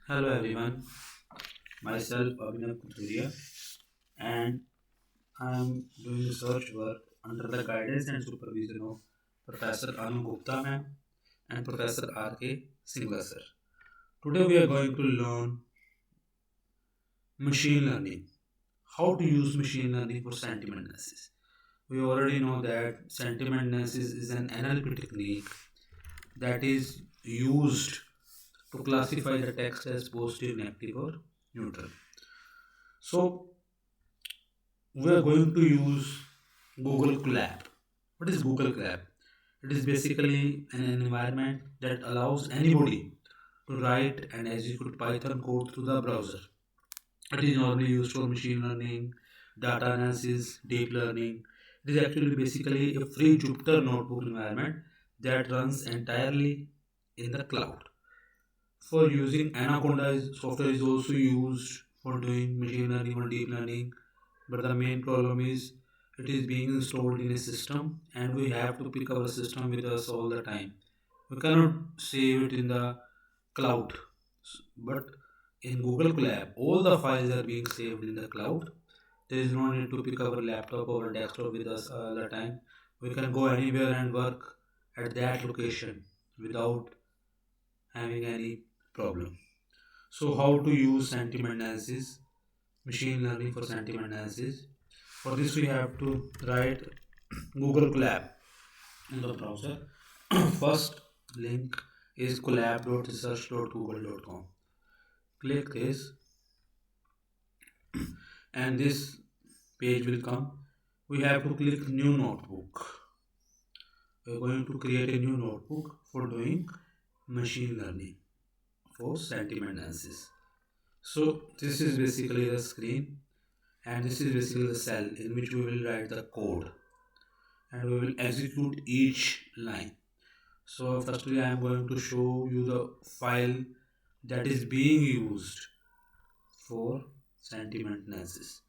Hello everyone, myself Abhinav Kuthuria and I am doing research work under the guidance and supervision of Professor Anu Gupta ma'am and Professor R.K. Singla sir. Today we are going to learn machine learning, how to use machine learning for sentiment analysis. We already know that sentiment analysis is an NLP technique that is used to classify the text as positive, negative or neutral. So we are going to use Google Colab. What is Google Colab? It is basically an environment that allows anybody to write and execute Python code through the browser. It is normally used for machine learning, data analysis, deep learning. It is actually basically a free Jupyter notebook environment that runs entirely in the cloud. For using Anaconda software is also used for doing machine learning or deep learning, but the main problem is it is being installed in a system and we have to pick our system with us all the time. We cannot save it in the cloud, but in Google Colab all the files are being saved in the cloud. There is no need to pick our laptop or desktop with us all the time. We can go anywhere and work at that location without having any problem. So how to use sentiment analysis, machine learning for sentiment analysis. For this we have to write Google Colab in the browser. First link is collab.research.google.com. Click this and this page will come. We have to click new notebook. We are going to create a new notebook for doing machine learning for sentiment analysis. So this is basically the screen and this is basically the cell in which we will write the code and we will execute each line. So firstly I am going to show you the file that is being used for sentiment analysis.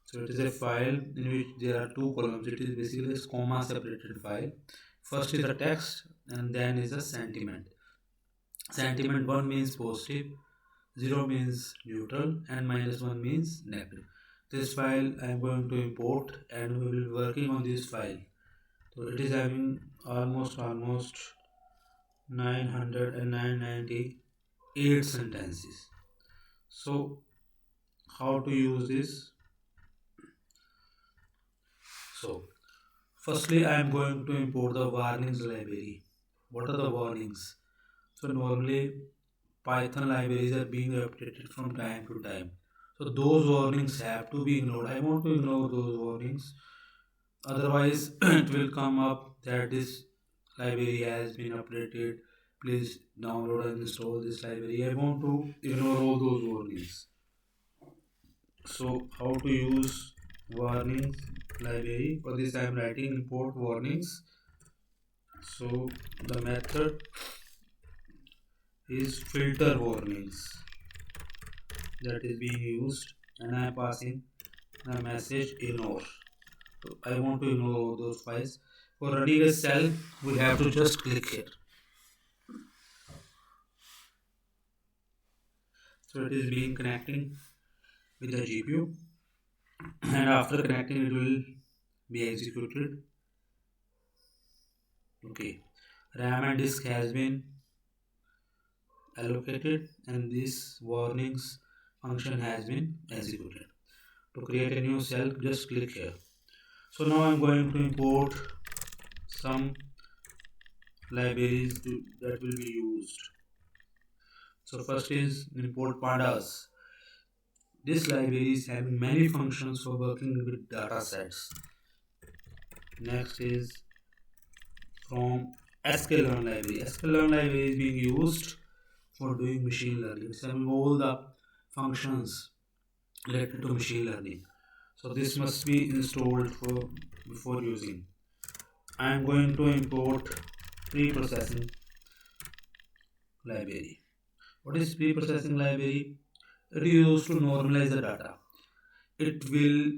So it is a file in which there are two columns. It is basically a comma separated file. First is the text and then is the sentiment. Sentiment 1 means positive, 0 means neutral and minus 1 means negative. This file I am going to import and we will be working on this file. So it is having almost 998 sentences. So how to use this? So firstly I am going to import the warnings library. What are the warnings? So normally Python libraries are being updated from time to time. So those warnings have to be ignored. I want to ignore those warnings. Otherwise it will come up that this library has been updated. Please download and install this library. I want to ignore all those warnings. So how to use warnings library? For this I am writing import warnings. So the method is filter warnings that is being used and I am passing the message ignore. So I want to ignore those files. For running a cell, we have to just click here. So it is being connecting with the GPU and after connecting it will be executed. Okay, RAM and disk has been allocated and this warnings function has been executed. To create a new cell, just click here. So now I'm going to import some libraries that will be used. So first is import pandas. This library is having many functions for working with data sets. Next is from sklearn library. Sklearn library is being used for doing machine learning. It's having all the functions related to machine learning. So this must be installed for before using. I am going to import pre-processing library. What is pre-processing library? It is used to normalize the data. It will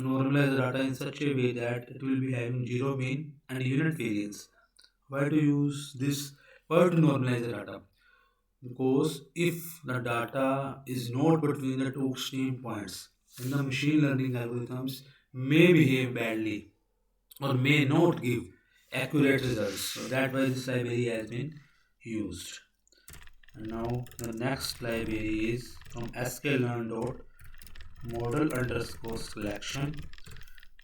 normalize the data in such a way that it will be having zero mean and unit variance. Why to use this? Why to normalize the data? because if the data is not between the two extreme points, then the machine learning algorithms may behave badly or may not give accurate results. So that's why this library has been used. And now the next library is from sklearn.model underscore selection.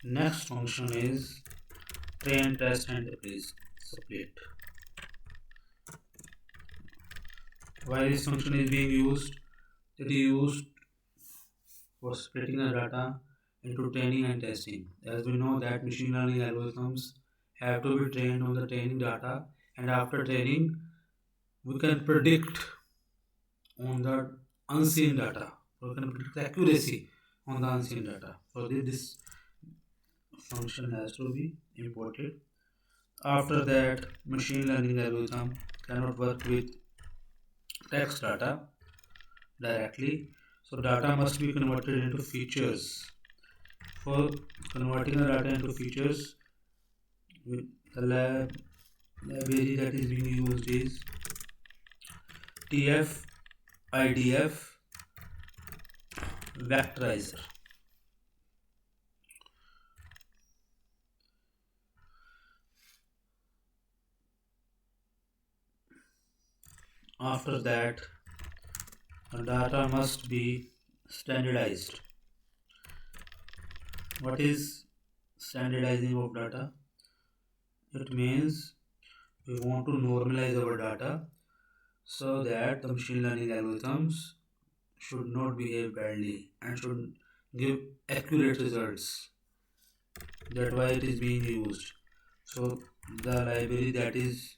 Next function is train test and replace split. Why this function is being used? It is used for splitting the data into training and testing. As we know that machine learning algorithms have to be trained on the training data, and after training we can predict on the unseen data. We can predict the accuracy on the unseen data. For this function has to be imported. After that, machine learning algorithm cannot work with text data directly. So data must be converted into features. For converting the data into features, the library that is being used is TF-IDF vectorizer. After that, the data must be standardized. What is standardizing of data? It means we want to normalize our data so that the machine learning algorithms should not behave badly and should give accurate results. That's why it is being used. So the library that is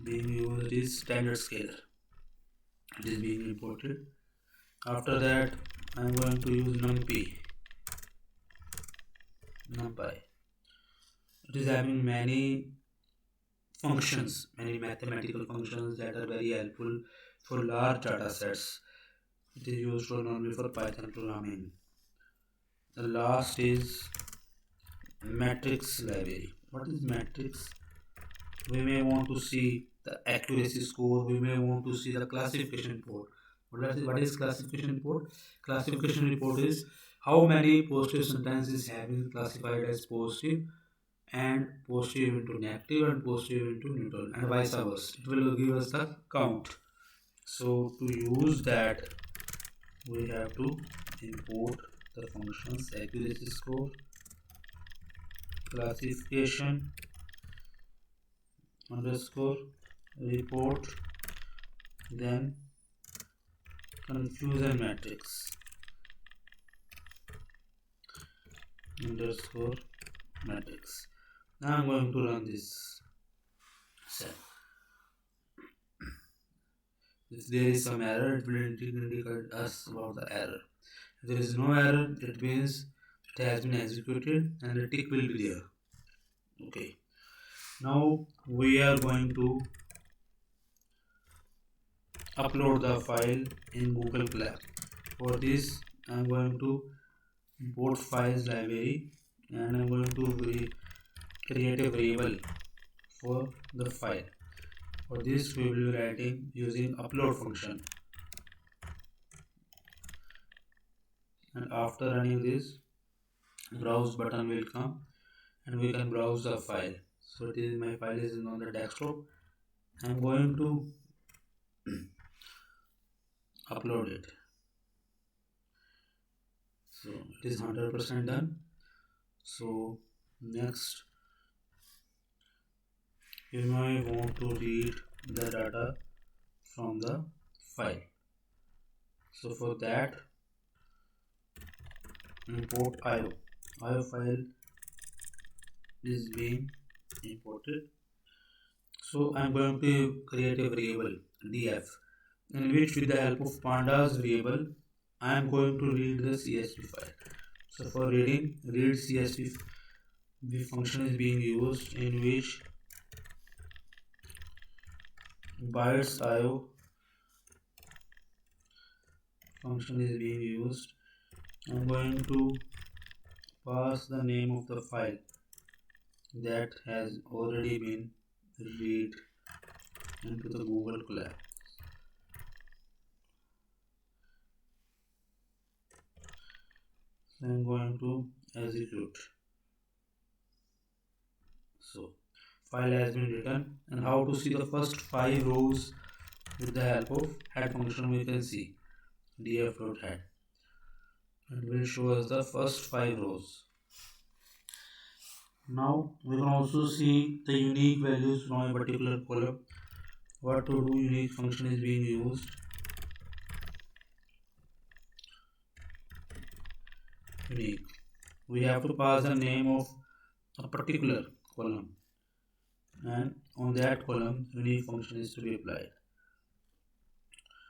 being used is standard scaler. It is being imported. After that, I am going to use NumPy. It is having many functions, many mathematical functions that are very helpful for large data sets. It is used for normally for Python programming. The last is matrix library. What is matrix? We may want to see the accuracy score. We may want to see the classification report. What is classification report? Classification report is how many positive sentences have been classified as positive and positive into negative and positive into neutral and vice versa. It will give us the count. So to use that, we have to import the functions accuracy score, classification underscore report, then confusion matrix underscore matrix. Now I'm going to run this cell. If there is some error, it will indicate us about the error. If there is no error, it means it has been executed and the tick will be there. Okay. Now we are going to upload the file in Google Colab. For this, I am going to import files library and I am going to create a variable for the file. For this, we will be writing using upload function. And after running this, browse button will come and we can browse the file. So it is my file is on the desktop. I am going to upload it. So it is 100% done. So next, you may want to read the data from the file. So for that, import IO. IO file is being imported. So I'm going to create a variable df in which with the help of pandas variable I am going to read the CSV file. So for reading, read CSV function is being used in which bytes IO function is being used. I'm going to pass the name of the file that has already been read into the Google Colab. I'm going to execute. So file has been written, and how to see the first 5 rows with the help of head function. We can see df.head, and will show us the first 5 rows. Now we can also see the unique values from a particular column. What to do? Unique function is being used. Unique. We have to pass the name of a particular column, and on that column unique function is to be applied.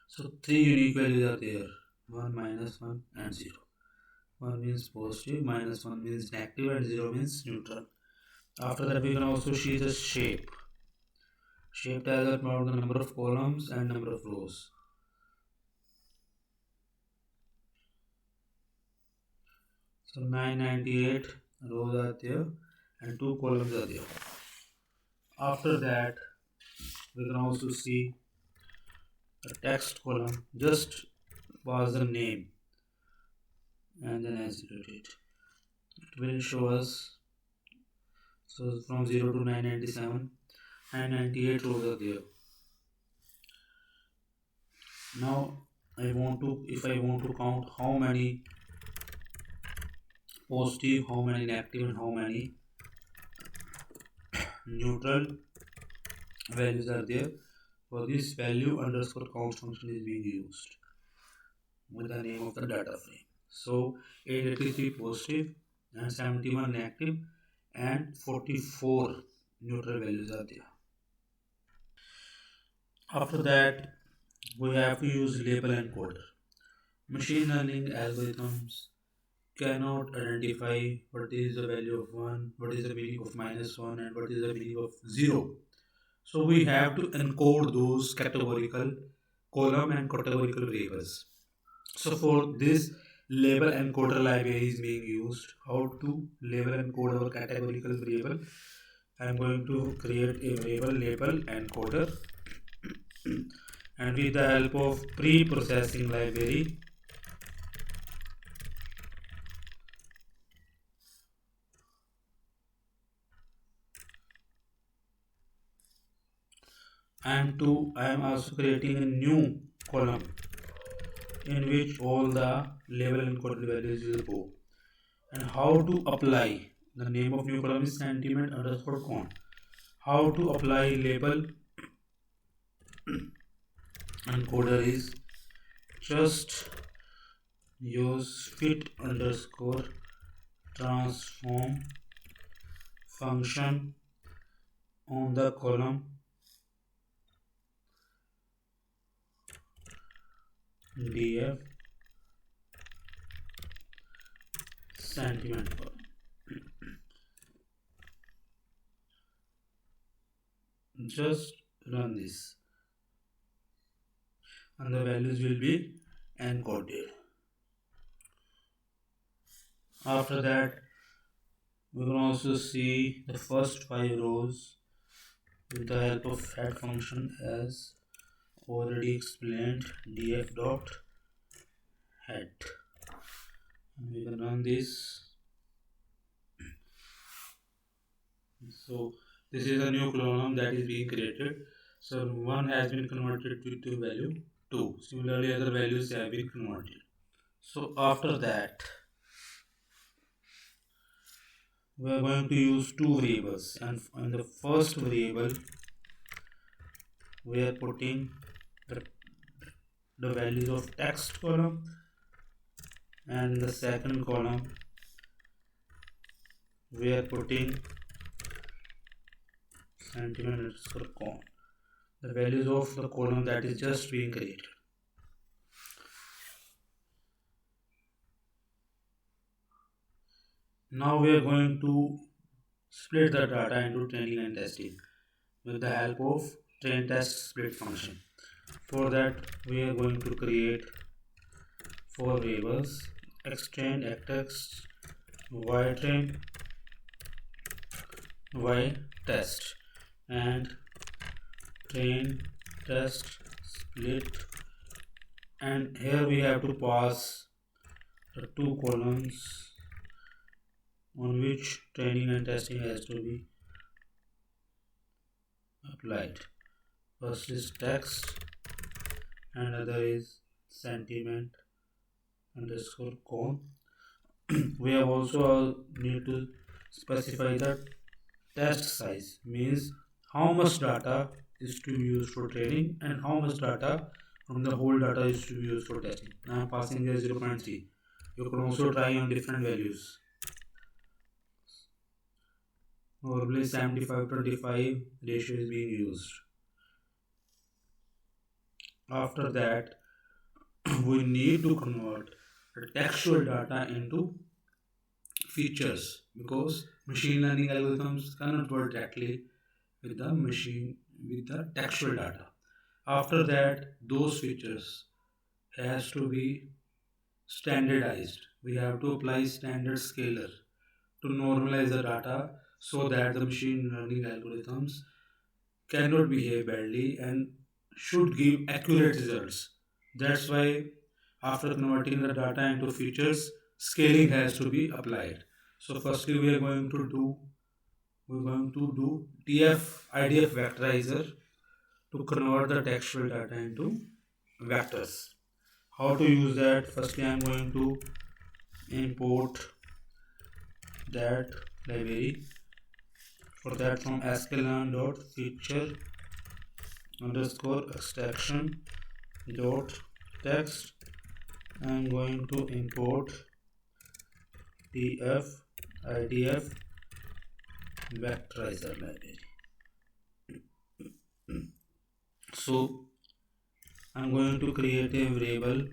So 3 unique values are there: 1, -1 and 0. 1 means positive, -1 means negative, and 0 means neutral. After that we can also see the shape. Shape tells us about the number of columns and number of rows. So 998 rows are there and 2 columns are there. After that we can also see the text column. Just pass the name and then execute it. It will show us, so from 0 to 997, 998 rows are there. Now if I want to count how many positive, how many negative, and how many neutral values are there, for this value underscore count function is being used with the name of the data frame. So 883 positive and 71 negative and 44 neutral values are there. After that we have to use label encoder. Machine learning algorithms cannot identify what is the value of 1, what is the meaning of -1, and what is the meaning of 0. So we have to encode those categorical column and categorical variables. So for this, label encoder library is being used. How to label encode our categorical variable? I am going to create a variable label encoder, and with the help of pre-processing library, I am also creating a new column in which all the label encoded values will go. And how to apply, the name of new column is sentiment underscore con. How to apply label encoder is just use fit underscore transform function on the column df sentiment column. Just run this and the values will be encoded. After that we can also see the first 5 rows with the help of head function as already explained, df dot head. And we can run this. So this is a new column that is being created. So 1 has been converted to value 2. Similarly other values have been converted. So after that we are going to use 2 variables, and in the first variable we are putting the values of text column, and the second column we are putting sentiment underscore con, the values of the column that is just being created. Now we are going to split the data into training and testing with the help of train test split function. For that we are going to create 4 variables: xtrain, xtest, ytrain, ytest, and train test split. And here we have to pass the two columns on which training and testing has to be applied. First is text and other is sentiment underscore cone. We have also need to specify the test size, means how much data is to be used for training and how much data from the whole data is to be used for testing. I am passing here 0.3. You can also try on different values. Normally 75-25 ratio is being used. After that, we need to convert the textual data into features, because machine learning algorithms cannot work directly with the textual data. After that, those features has to be standardized. We have to apply standard scaler to normalize the data so that the machine learning algorithms cannot behave badly and should give accurate results. That's why after converting the data into features, scaling has to be applied. So firstly we're going to do TF IDF vectorizer to convert the textual data into vectors. How to use that? Firstly, I'm going to import that library. For that, from sklearn.feature underscore extraction dot text, I'm going to import TF IDF vectorizer library. So I'm going to create a variable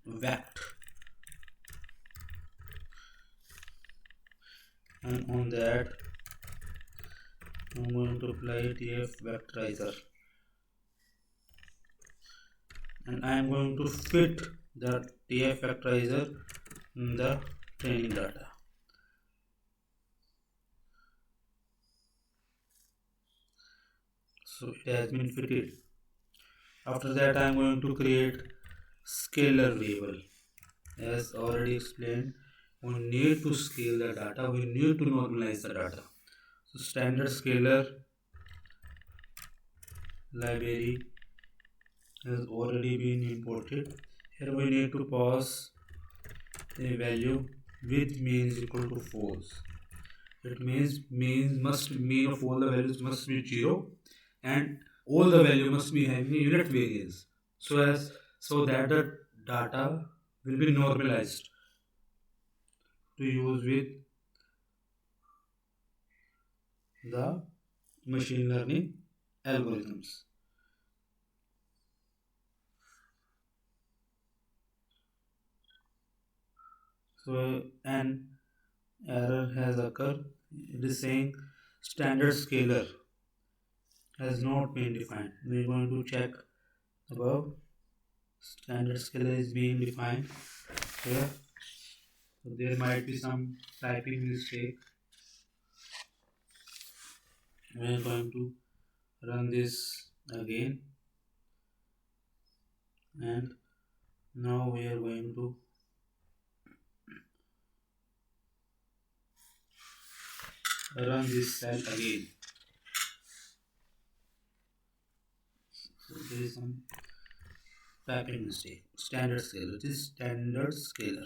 vect, and on that I'm going to apply TF vectorizer, and I am going to fit the TF vectorizer in the training data. So it has been fitted. After that, I am going to create scalar variable. As already explained, we need to scale the data, we need to normalize the data. So standard scalar library has already been imported. Here we need to pass a value with mean is equal to false. It means mean of all the values must be 0, and all the value must be having a unit variance, so that the data will be normalized to use with the machine learning algorithms. So an error has occurred. It is saying standard scalar has not been defined. We are going to check above. Standard scalar is being defined here. So there might be some typing mistake. We are going to run this again, and now we are going to run this cell again. So there is some typing mistake. Standard scalar. It is standard scalar.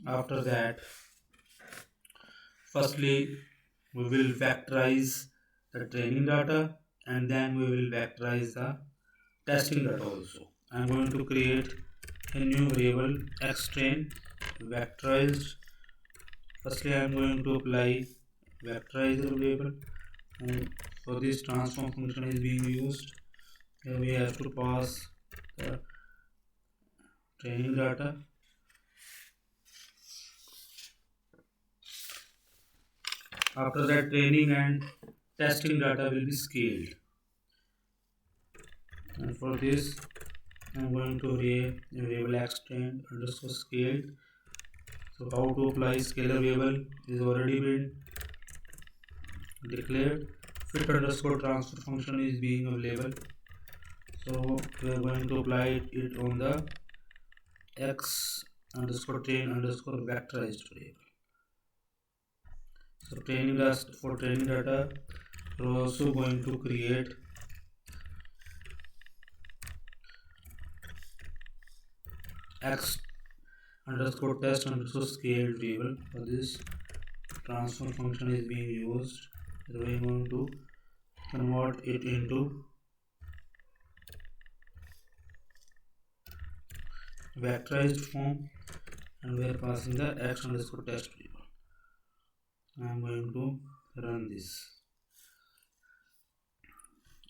After that, firstly we will vectorize the training data, and then we will vectorize the testing data also. I am going to create a new variable xtrain vectorized. Firstly, I am going to apply vectorizer variable, and for this transform function is being used. Here we have to pass the training data. After that, training and testing data will be scaled, and for this I am going to create a variable xtrain underscore scaled. So how to apply scalar variable is already been declared. Fit underscore transfer function is being available, so we are going to apply it on the x underscore train underscore vectorized variable. So for training data, we're also going to create x underscore test underscore scale variable. For this, transfer function is being used. So we're going to convert it into vectorized form, and we are passing the x underscore test variable. I am going to run this.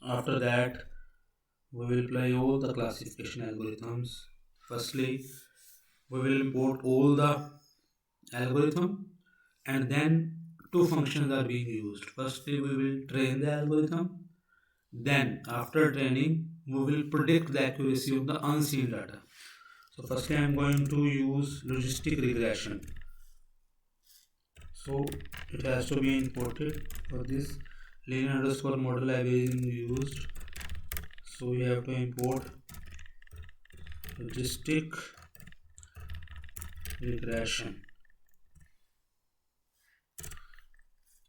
After that, we will apply all the classification algorithms. Firstly, we will import all the algorithm, and then two functions are being used. Firstly, we will train the algorithm. Then, after training, we will predict the accuracy of the unseen data. So, firstly, I am going to use logistic regression. So, it has to be imported. For this, linear underscore model library is used. So, we have to import logistic regression.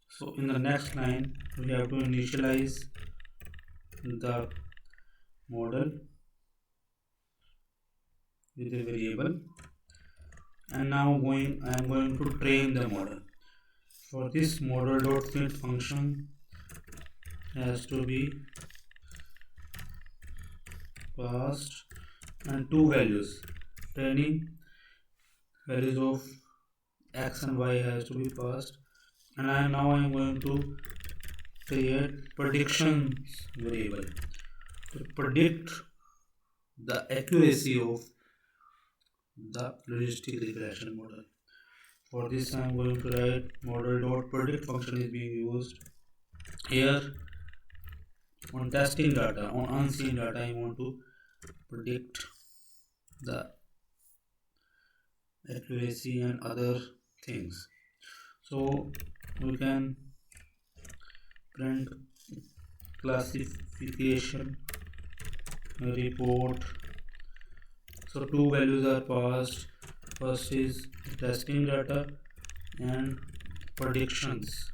So, in the next line, we have to initialize the model with a variable, and now I am going to train the model. For this, model.fit function has to be passed, and two values, training values of x and y has to be passed, and I am going to create predictions variable to predict the accuracy of the logistic regression model. For this, I am going to write model.predict function is being used. Here, on testing data, on unseen data, I want to predict the accuracy and other things. So we can print classification report. So two values are passed. First is testing data and predictions.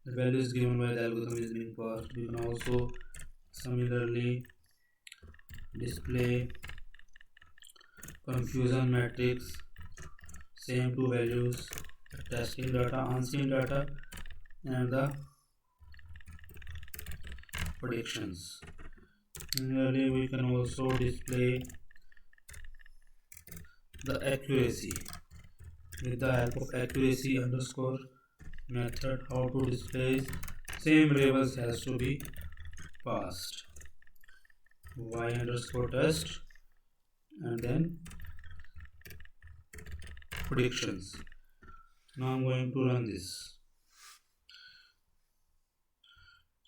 The values given by the algorithm is being passed. We can also similarly display confusion matrix, same two values, testing data, unseen data, and the predictions. Similarly, we can also display the accuracy with the help of accuracy underscore method. How to display same variables has to be passed, y underscore test, and then predictions. Now I'm going to run this.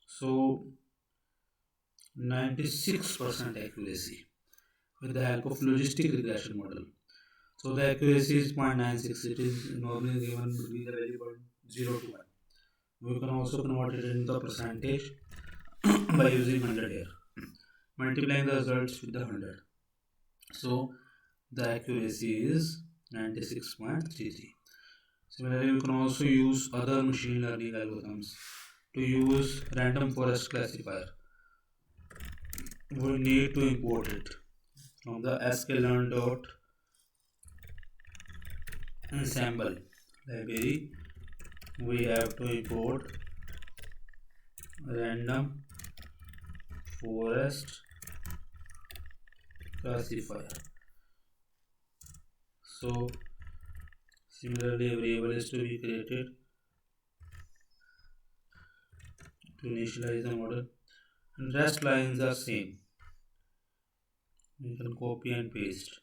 So 96% accuracy with the help of logistic regression model. So the accuracy is 0.96. It is normally given between the variable 0 to 1. We can also convert it into the percentage by using 100 here, multiplying the results with the 100. So the accuracy is 96.33. Similarly, we can also use other machine learning algorithms to use random forest classifier. We need to import it from the sklearn.ensemble library. We have to import random forest classifier. So similarly, a variable is to be created to initialize the model, and rest lines are same. You can copy and paste.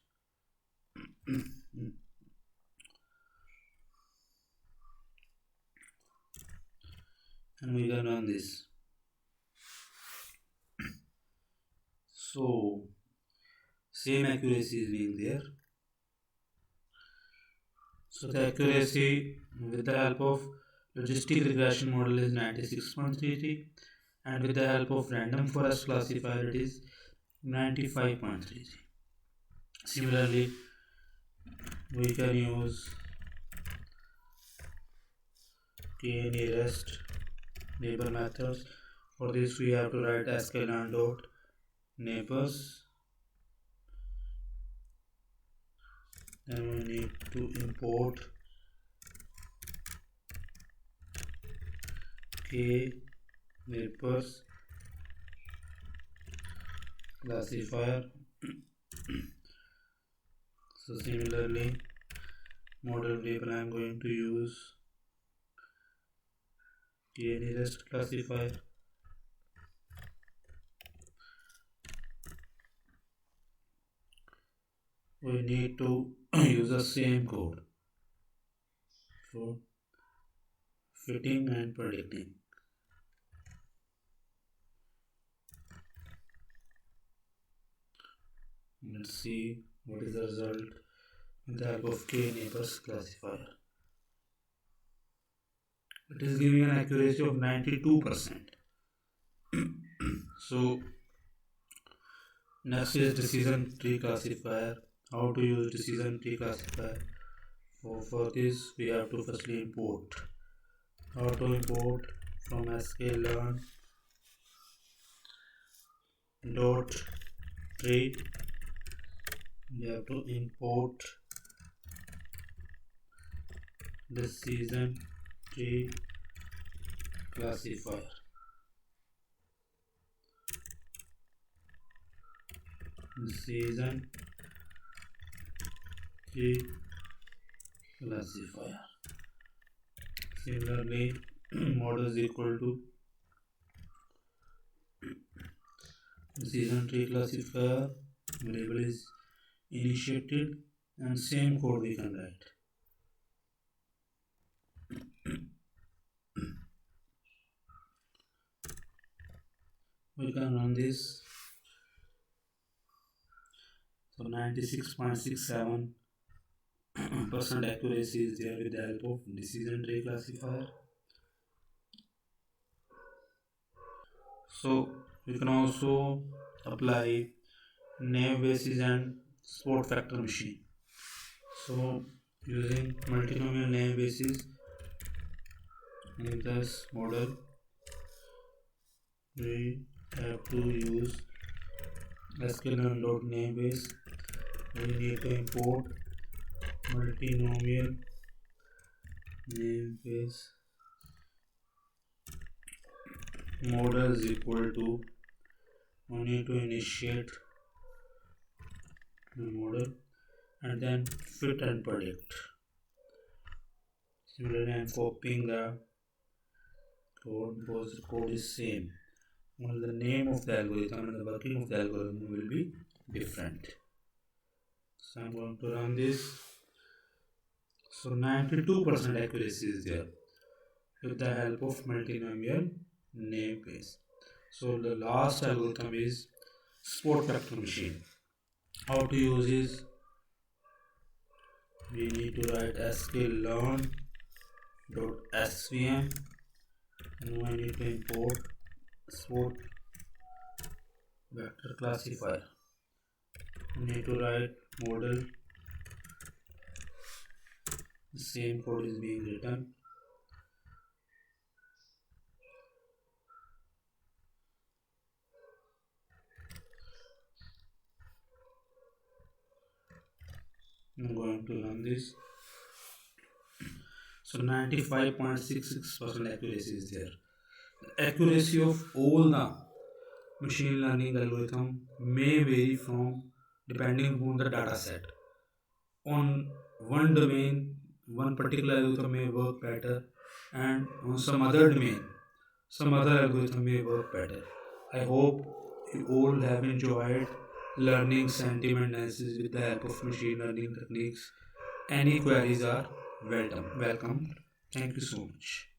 And we can run this. So same accuracy is being there. So the accuracy with the help of logistic regression model is 96.33, and with the help of random forest classifier it is 95.33. Similarly, We can use k-nearest neighbor methods. For this we have to write sklearn dot neighbors. Then we need to import k neighbors classifier. So similarly, model variable I am going to use k nearest classifier. We need to use the same code for fitting and predicting. Let's see what is the result with the help of k neighbors classifier. It is giving an accuracy of 92%. So next is decision tree classifier. How to use decision tree classifier? For this we have to firstly import. How to import? From sklearn dot tree we have to import decision tree classifier. Decision tree classifier. Similarly, model is equal to decision tree classifier variable is initiated and same code we can write. We can run this. So 96.67% accuracy is there with the help of decision tree classifier. So we can also apply naive Bayes and support factor machine. So using multinomial naive Bayes in this model, we have to use sklearn dot naive Bayes. We need to import multinomial naive Bayes model is equal to, we need to initiate the model and then fit and predict. Similarly, I am copying the code because the code is same. Only the name of the algorithm and the working of the algorithm will be different. So I am going to run this. So 92% accuracy is there with the help of multinomial naive Bayes. So the last algorithm is support factor machine. How to use is, we need to write sklearn dot svm and we need to import support vector classifier. We need to write model. The same code is being written. I'm going to run this. So 95.66% accuracy is there. The accuracy of all the machine learning algorithm may vary from depending upon the data set. On one domain, one particular algorithm may work better, and on some other domain, some other algorithm may work better. I hope you all have enjoyed learning sentiment analysis with the help of machine learning techniques. Any queries are welcome. Thank you so much.